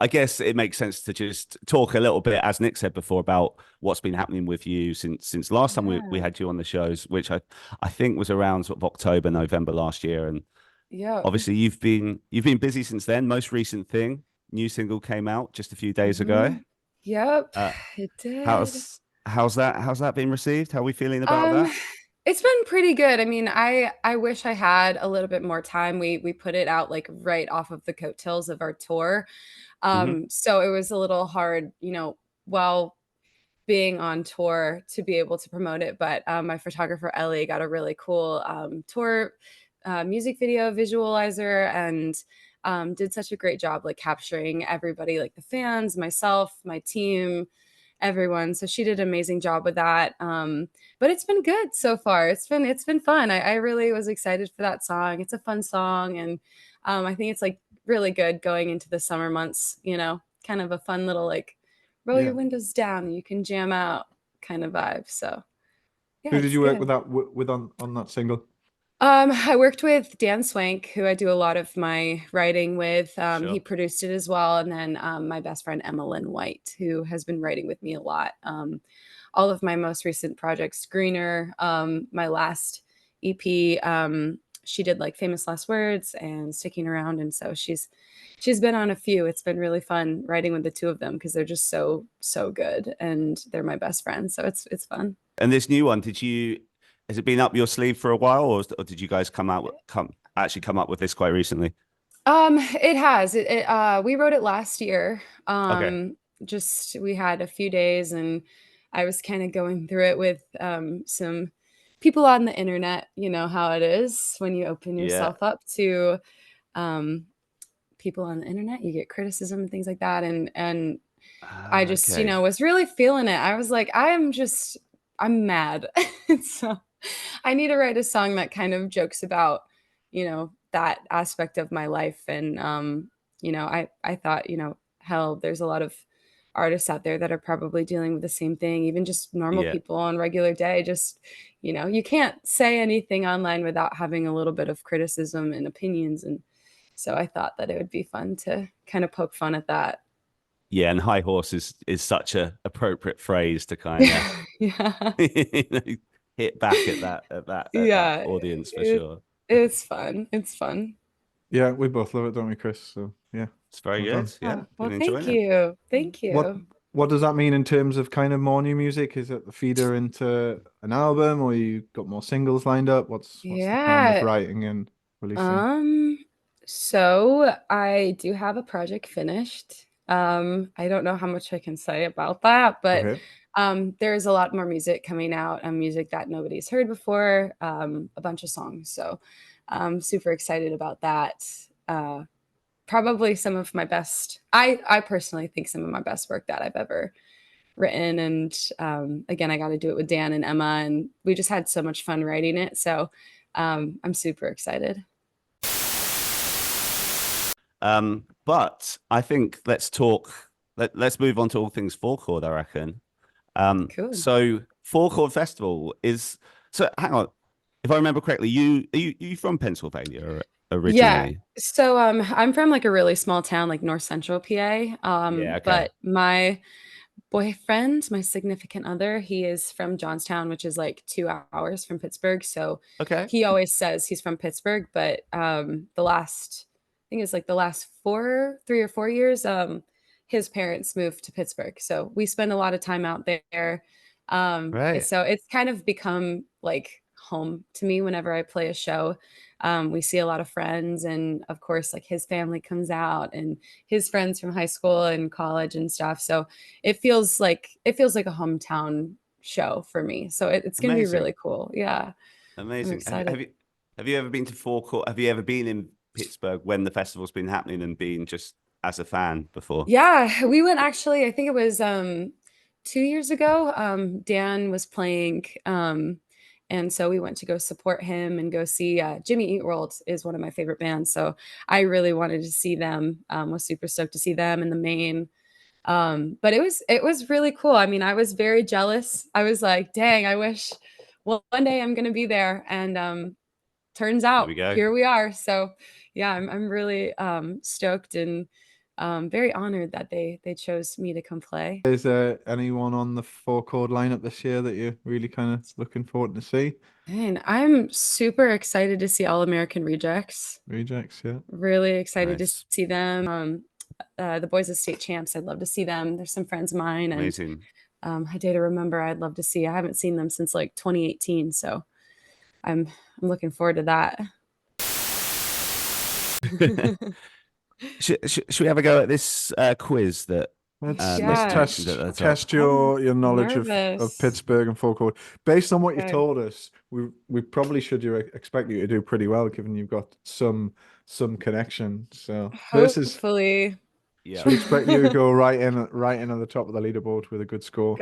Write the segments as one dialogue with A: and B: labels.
A: I guess it makes sense to just talk a little bit, as Nick said before, about what's been happening with you since last time we
B: Yeah.
A: had you on the shows, which I think was around sort of October, November last year. And
B: Yep.
A: obviously you've been busy since then. Most recent thing, new single came out just a few days ago.
B: hmm Yep.
A: Uh,
B: It did.
A: how's that been received? How are we feeling about
B: Um,
A: that?
B: it's been pretty good. I mean, I wish I had a little bit more time. We put it out like right off of the coattails of our tour.
A: Hmm.
B: So it was a little hard, while being on tour to be able to promote it. But my photographer Ellie got a really cool tour music video visualizer and did such a great job like capturing everybody, like the fans, myself, my team, everyone. So she did an amazing job with that. But it's been good so far. It's been fun. I really was excited for that song. It's a fun song, and I think it's like really good going into the summer months. Kind of a fun little like roll your
C: Yeah.
B: windows down and you can jam out kind of vibe. So yeah,
C: Who did
B: it's
C: you work with
B: good.
C: on that single?
B: I worked with Dan Swank, who I do a lot of my writing with. He
A: Sure.
B: produced it as well. And then my best friend, Emma Lynn White, who has been writing with me a lot. All of my most recent projects, Greener, my last EP, she did like Famous Last Words and Sticking Around. And so she's been on a few. It's been really fun writing with the two of them because they're just so good and they're my best friends. So it's fun.
A: And this new one, has it been up your sleeve for a while, or did you guys come up with this quite recently?
B: It has. We wrote it last year.
A: Okay.
B: Just we had a few days and I was kind of going through it with some people on the internet. You know how it is when you open
A: Yeah.
B: yourself up to um people on the internet, you get criticism and things like that. And I just,
A: Okay.
B: was really feeling it. I was like, I'm mad. So I need to write a song that kind of jokes about, that aspect of my life. And I thought, hell, there's a lot of artists out there that are probably dealing with the same thing, even just normal
A: Yeah.
B: people on regular day. Just, you can't say anything online without having a little bit of criticism and opinions. And so I thought that it would be fun to kind of poke fun at that.
A: Yeah, and high horse is such a appropriate phrase to kind of
B: Yeah.
A: hit back at that
B: Yeah.
A: audience for
B: It,
A: sure.
B: it's fun. It's fun.
C: Yeah, we both love it, don't we, Chris? So yeah,
A: It's very
C: well
A: good.
C: done.
A: Yeah,
B: Well,
A: been
B: thank
A: enjoying it.
B: you. Thank
C: What
B: you.
C: what does that mean in terms of kind of more new music? Is it the feeder into an album, or you got more singles lined up? What's the plan with
B: Yeah.
C: writing and releasing?
B: Um, so I do have a project finished. I don't know how much I can say about that, but
C: Okay.
B: there's a lot more music coming out, music that nobody's heard before, a bunch of songs. So I'm super excited about that. Uh, Probably some of my best, I personally think some of my best work that I've ever written. And again, I got to do it with Dan and Emma, and we just had so much fun writing it. So I'm super excited.
A: But I think let's move on to all things Four Chord, I reckon.
B: Cool.
A: So Four Chord Festival is so hang on. If I remember correctly, you from Pennsylvania
B: Yeah.
A: originally?
B: So I'm from like a really small town, like North Central PA.
A: Yeah, okay.
B: But my boyfriend, my significant other, he is from Johnstown, which is like 2 hours from Pittsburgh. So
A: Okay.
B: he always says he's from Pittsburgh, but I think it's like the last 3 or 4 years, his parents moved to Pittsburgh. So we spend a lot of time out there.
A: Right.
B: So it's kind of become like home to me whenever I play a show. We see a lot of friends, and of course, like his family comes out, and his friends from high school and college and stuff. So it feels like a hometown show for me. So it's gonna be
A: Amazing.
B: really cool. Yeah, I'm
A: Amazing. Have,
B: excited.
A: have you have you ever been to Four Court? Have you ever been in Pittsburgh when the festival's been happening and been just as a fan before?
B: Yeah, we went actually, I think it was 2 years ago. Dan was playing, and so we went to go support him and go see Jimmy Eat World is one of my favorite bands. So I really wanted to see them. Was super stoked to see them in the main. But it was really cool. I mean, I was very jealous. I was like, dang, I wish well one day I'm gonna be there. And turns
A: There
B: out
A: we go.
B: here we are. So yeah, I'm really stoked and very honored that they chose me to come play.
C: Is there anyone on the Four Chord lineup this year that you're really kind of looking forward to see?
B: And I'm super excited to see All American Rejects.
C: Rejects, yeah.
B: Really excited
A: Nice.
B: to see them. The Boys of State Champs, I'd love to see them. There's some friends of mine, and
A: Amazing.
B: A Day to Remember, I'd love to see. I haven't seen them since like 2018, so I'm looking forward to that.
A: Should we have a go at this quiz that
C: Let's
B: Yeah.
C: test
A: at the top?
C: test your knowledge of
B: nervous.
C: Pittsburgh and Four Chord. Based on what you've
B: Okay.
C: told us, we probably should expect you to do pretty well, given you've got some connection. So versus,
B: Hopefully.
A: Yeah.
C: we expect you to go right in at the top of the leaderboard with a good score.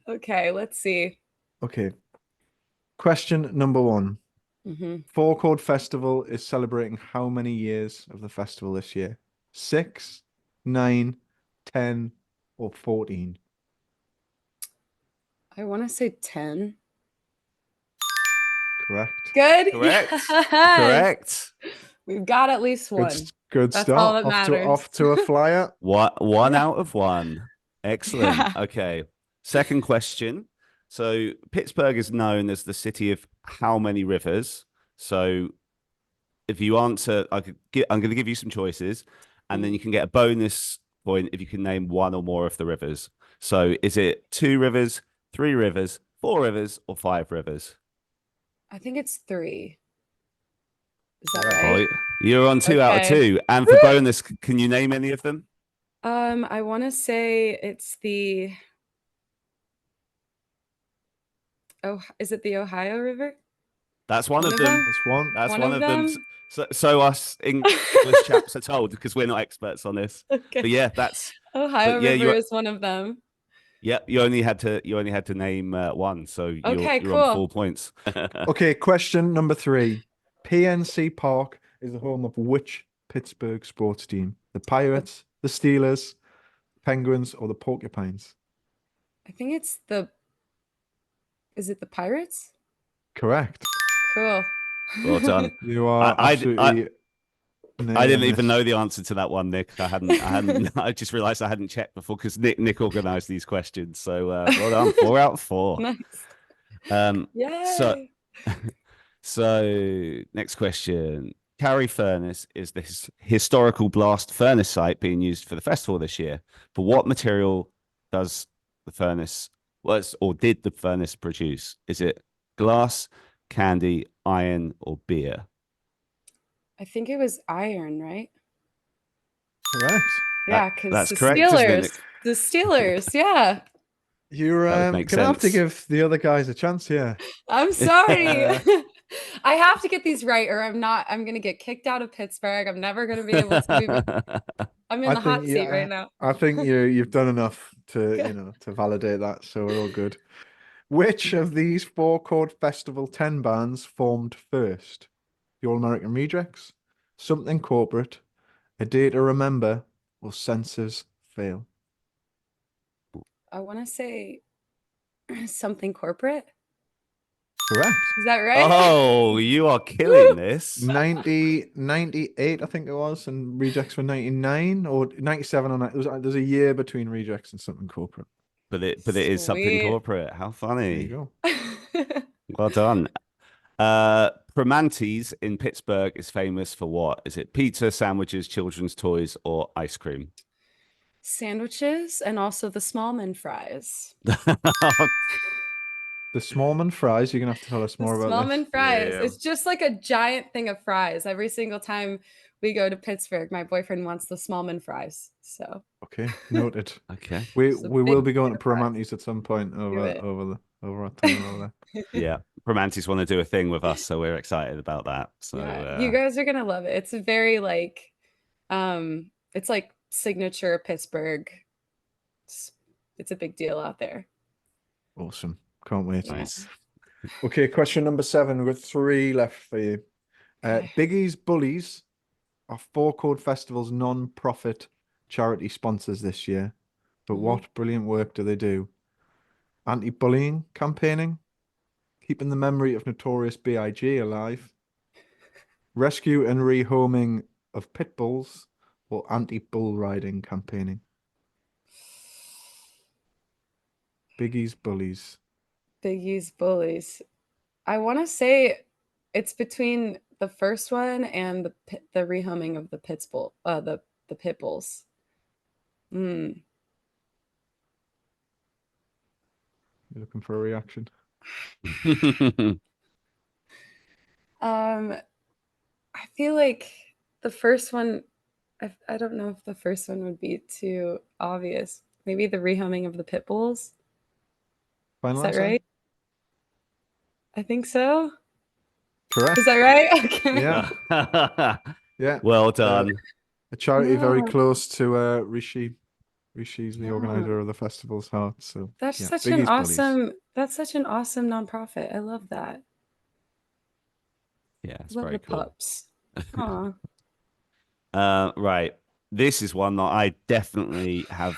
B: Okay, let's see.
C: Okay. Question number 1.
B: hmm
C: Four Chord Festival is celebrating how many years of the festival this year? 6, 9, 10, or 14?
B: I want to say 10.
C: Correct.
B: Good.
A: Correct.
B: Yes.
A: Correct.
B: We've got at least one.
C: Good
B: That's all
C: start.
B: that matters.
C: Off to a flyer.
A: One
B: Yeah.
A: out of one. Excellent.
B: Yeah.
A: Okay. Second question. So Pittsburgh is known as the city of how many rivers? So if you answer, I'm going to give you some choices, and then you can get a bonus point if you can name one or more of the rivers. So is it 2 rivers, 3 rivers, 4 rivers, or 5 rivers?
B: I think it's 3. Is that
C: Yeah.
B: right?
A: Oh, you're on 2 out of
B: Okay.
A: 2. And for bonus, can you name any of them?
B: I want to say it's the. Oh, is it the Ohio River?
A: That's one
B: One
A: of
B: of
A: them.
B: them?
C: That's one.
A: That's
B: One
A: one
B: of
A: of them.
B: them?
A: So us English chaps are told, because we're not experts on this.
B: Okay.
A: But yeah, that's
B: Ohio
A: but yeah,
B: River
A: you
B: is one of them.
A: yeah, you only had to name one, so
B: Okay,
A: you're on
B: cool.
A: 4 points.
C: Okay, question number 3. PNC Park is the home of which Pittsburgh sports team? The Pirates, the Steelers, Penguins, or the Porcupines?
B: I think it's the. Is it the Pirates?
C: Correct.
B: Cool.
A: Well done.
C: You are
A: I
C: absolutely.
A: I didn't
C: nailing
A: even
C: this.
A: know the answer to that one, Nick. I hadn't. I just realised I hadn't checked before, because Nick organised these questions. So well done, 4 out of 4.
B: Nice.
A: So
B: Yay.
A: so next question. Carry Furnace is the historical blast furnace site being used for the festival this year. But what material does the furnace did the furnace produce? Is it glass, candy, iron, or beer?
B: I think it was iron, right?
C: Correct.
B: Yeah, because
A: that's
B: the
A: correct, isn't it,
B: Steelers.
A: Nick?
B: The Steelers, yeah.
C: You're
A: That would
C: gonna
A: make
C: have to
A: sense.
C: give the other guys a chance here.
B: I'm sorry. I have to get these right, or I'm gonna get kicked out of Pittsburgh. I'm never gonna be able to be. I'm in the hot seat right now.
C: I think you've done enough to to validate that, so we're all good. Which of these Four Chord Festival 10 bands formed first? The All American Rejects, Something Corporate, A Day to Remember, or Senses Fail?
B: I want to say something corporate.
C: Correct.
B: Is that right?
A: Oh, you are killing this.
C: 98, I think it was, and Rejects were 99 or 97 on there's a year between Rejects and Something Corporate.
A: But it is something
B: Sweet.
A: corporate. How
C: There you
A: funny.
C: go.
A: Well done. Primanti's in Pittsburgh is famous for what? Is it pizza, sandwiches, children's toys, or ice cream?
B: Sandwiches and also the Smallman fries.
C: The Smallman fries, you're gonna have to tell us
B: The
C: more about
B: Smallman
C: this.
B: fries.
A: Yeah.
B: It's just like a giant thing of fries. Every single time we go to Pittsburgh, my boyfriend wants the Smallman fries. So
C: Okay, noted.
A: Okay.
C: We
B: It's a
C: will
B: big
C: be going to
B: thing of fries.
C: Primanti's at some point
B: Do
C: over
B: it.
C: our time over there.
A: Yeah. Primanti's want to do a thing with us, so we're excited about that. So
B: Yeah, you guys are gonna love it. It's a very it's like signature Pittsburgh. It's a big deal out there.
C: Awesome. Can't wait.
A: nice.
C: Okay, question number 7. We've got 3 left for you.
B: Okay.
C: Biggie's Bullies are Four Chord Festival's non-profit charity sponsors this year. But
B: Mhm.
C: what brilliant work do they do? Anti-bullying campaigning, keeping the memory of Notorious B.I.G. alive, rescue and rehoming of pit bulls, or anti-bull riding campaigning? Biggies, bullies.
B: Biggie's bullies. I want to say it's between the first one and the rehumming of the the pit bulls. Hmm.
C: You're looking for a reaction?
B: I feel like the first one. I don't know if the first one would be too obvious. Maybe the rehumming of the pit bulls.
C: Final
B: Is that
C: answer?
B: right? I think so.
C: Correct.
B: Is that right? Okay.
C: Yeah. Yeah.
A: Well done.
C: A charity very
B: Yeah.
C: close to Rishi. Rishi's the
B: Yeah.
C: organizer of the festival's heart. So
B: That's
C: yeah,
B: such an
C: Biggie's bullies.
B: that's such an awesome nonprofit. I love that.
A: Yeah, it's
B: Love
A: very
B: the
A: cool.
B: pups. Aw.
A: Right. This is one that I definitely have,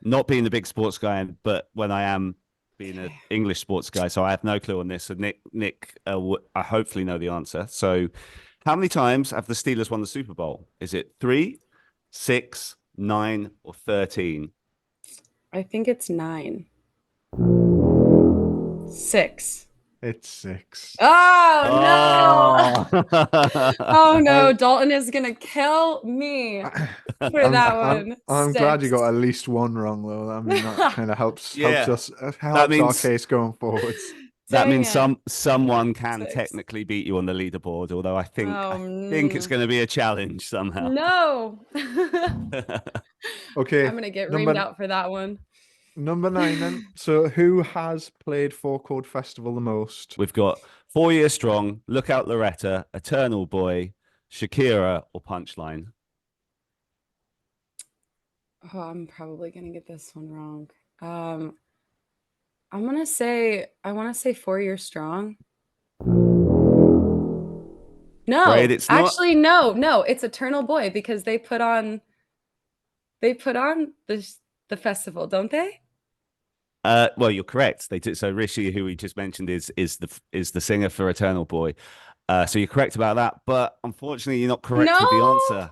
A: not being the big sports guy, but when I am being an
B: Okay.
A: English sports guy, so I have no clue on this. So Nick, I hopefully know the answer. So, how many times have the Steelers won the Super Bowl? Is it 3, 6, 9, or 13?
B: I think it's 9. 6.
C: It's 6.
B: Oh no! Oh no,
C: I'm,
B: Dalton is gonna kill me for
C: I'm,
B: that
C: I'm,
B: one.
C: I'm glad you
B: 6.
C: got at least one wrong though. I mean, that kind of helps
A: Yeah,
C: us
A: that
C: helps our
A: means
C: case going forwards.
A: that
B: Dang
A: means
B: it.
A: someone can
B: 6.
A: technically beat you on the leaderboard. Although I think
B: Oh
A: it's going to be a challenge somehow.
B: no.
C: Okay,
B: I'm gonna get reamed
C: number
B: out for that one.
C: number 9 then. So who has played Four Chord Festival the most?
A: We've got 4 Year Strong, Lookout Loretta, Eternal Boy, Shakira, or Punchline.
B: Oh, I'm probably gonna get this one wrong. I want to say 4 years strong.
A: Right,
B: No,
A: it's not.
B: actually, no, it's Eternal Boy because they put on the festival, don't they?
A: Well, you're correct. They did. So Rishi, who we just mentioned, is the singer for Eternal Boy. So you're correct about that, but unfortunately, you're not correct with the
B: No,
A: answer.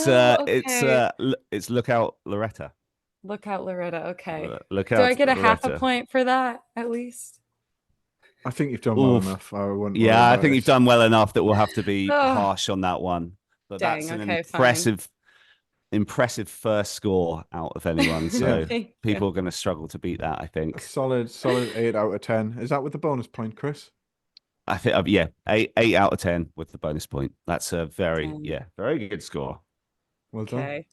B: no, okay.
A: It's Lookout Loretta.
B: Look out, Loretta. Okay. Do I
A: Lookout
B: get a half a
A: Loretta.
B: point for that at least?
C: I think you've done well
A: Oof.
C: enough. I wouldn't worry
A: Yeah, I
C: about
A: think
C: it.
A: you've done well enough that we'll have to be
B: Oh,
A: harsh on that one. But that's
B: dang.
A: an
B: Okay, fine.
A: impressive first score out of anyone.
C: Yeah.
A: So
B: Thank you.
A: people are going to struggle to beat that, I
C: A
A: think.
C: solid 8 out of 10. Is that with the bonus point, Chris?
A: I think, yeah, eight out of 10 with the bonus point. That's a very
B: 10.
A: very good score.
C: Well done.
B: Okay.